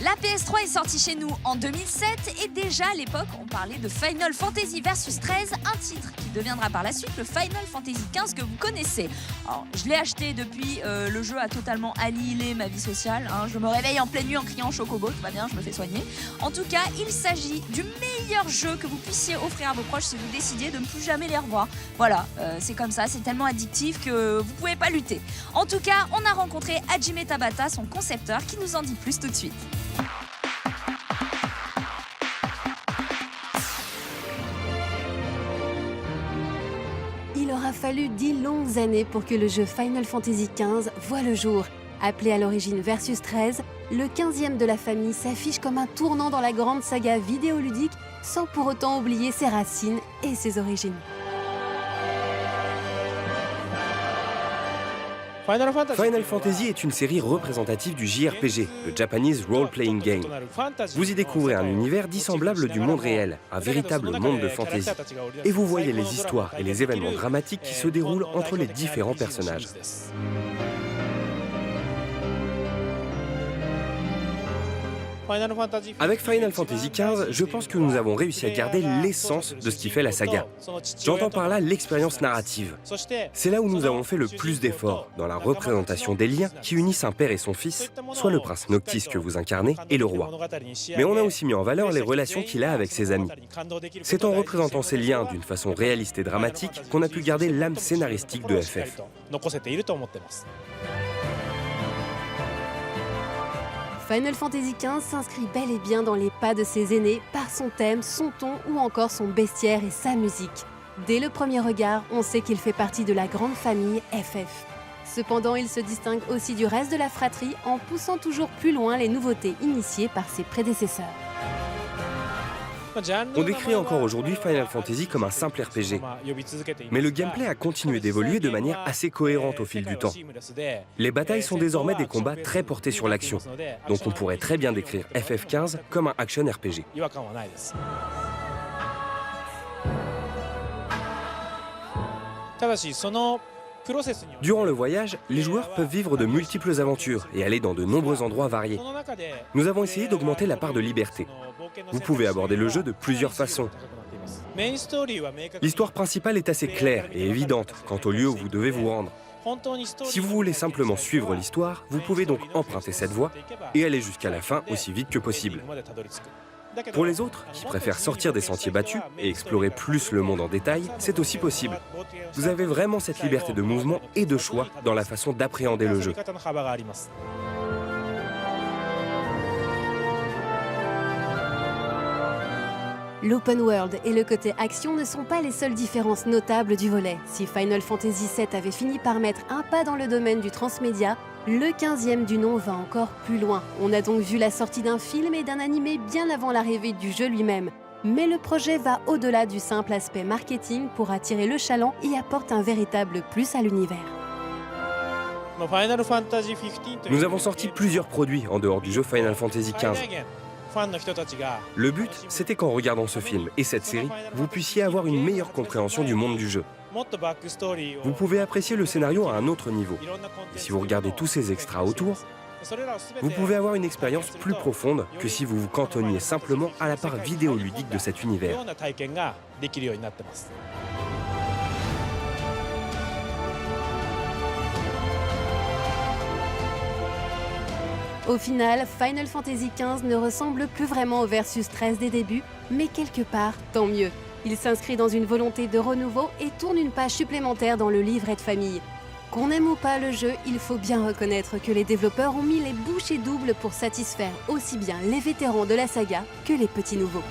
La PS3 est sortie chez nous en 2007 et déjà à l'époque on parlait de Final Fantasy Versus 13, un titre qui deviendra par la suite le Final Fantasy 15 que vous connaissez. Alors je l'ai acheté depuis, le jeu a totalement annihilé ma vie sociale, hein. Je me réveille en pleine nuit en criant Chocobo, tout va bien, je me fais soigner. En tout cas, il s'agit du meilleur jeu que vous puissiez offrir à vos proches si vous décidiez de ne plus jamais les revoir. Voilà, c'est comme ça, c'est tellement addictif que vous pouvez pas lutter. En tout cas, on a rencontré Hajime Tabata, son concepteur, qui nous en dit plus tout de suite. Il aura fallu 10 longues années pour que le jeu Final Fantasy XV voie le jour. Appelé à l'origine Versus 13, le 15e de la famille s'affiche comme un tournant dans la grande saga vidéoludique sans pour autant oublier ses racines et ses origines. Final Fantasy est une série représentative du JRPG, le Japanese Role Playing Game. Vous y découvrez un univers dissemblable du monde réel, un véritable monde de fantasy. Et vous voyez les histoires et les événements dramatiques qui se déroulent entre les différents personnages. Avec Final Fantasy XV, je pense que nous avons réussi à garder l'essence de ce qui fait la saga. J'entends par là l'expérience narrative. C'est là où nous avons fait le plus d'efforts, dans la représentation des liens qui unissent un père et son fils, soit le prince Noctis que vous incarnez et le roi. Mais on a aussi mis en valeur les relations qu'il a avec ses amis. C'est en représentant ces liens d'une façon réaliste et dramatique qu'on a pu garder l'âme scénaristique de FF. Final Fantasy XV s'inscrit bel et bien dans les pas de ses aînés par son thème, son ton ou encore son bestiaire et sa musique. Dès le premier regard, on sait qu'il fait partie de la grande famille FF. Cependant, il se distingue aussi du reste de la fratrie en poussant toujours plus loin les nouveautés initiées par ses prédécesseurs. On décrit encore aujourd'hui Final Fantasy comme un simple RPG. Mais le gameplay a continué d'évoluer de manière assez cohérente au fil du temps. Les batailles sont désormais des combats très portés sur l'action, donc on pourrait très bien décrire FF15 comme un action RPG. Durant le voyage, les joueurs peuvent vivre de multiples aventures et aller dans de nombreux endroits variés. Nous avons essayé d'augmenter la part de liberté. Vous pouvez aborder le jeu de plusieurs façons. L'histoire principale est assez claire et évidente quant au lieu où vous devez vous rendre. Si vous voulez simplement suivre l'histoire, vous pouvez donc emprunter cette voie et aller jusqu'à la fin aussi vite que possible. Pour les autres, qui préfèrent sortir des sentiers battus et explorer plus le monde en détail, c'est aussi possible. Vous avez vraiment cette liberté de mouvement et de choix dans la façon d'appréhender le jeu. L'open world et le côté action ne sont pas les seules différences notables du volet. Si Final Fantasy VII avait fini par mettre un pas dans le domaine du transmédia, le 15e du nom va encore plus loin. On a donc vu la sortie d'un film et d'un animé bien avant l'arrivée du jeu lui-même. Mais le projet va au-delà du simple aspect marketing pour attirer le chaland et apporte un véritable plus à l'univers. Nous avons sorti plusieurs produits en dehors du jeu Final Fantasy XV. Le but, c'était qu'en regardant ce film et cette série, vous puissiez avoir une meilleure compréhension du monde du jeu. Vous pouvez apprécier le scénario à un autre niveau. Et si vous regardez tous ces extras autour, vous pouvez avoir une expérience plus profonde que si vous vous cantonniez simplement à la part vidéoludique de cet univers. Au final, Final Fantasy XV ne ressemble plus vraiment au Versus 13 des débuts, mais quelque part, tant mieux. Il s'inscrit dans une volonté de renouveau et tourne une page supplémentaire dans le livret de famille. Qu'on aime ou pas le jeu, il faut bien reconnaître que les développeurs ont mis les bouchées doubles pour satisfaire aussi bien les vétérans de la saga que les petits nouveaux.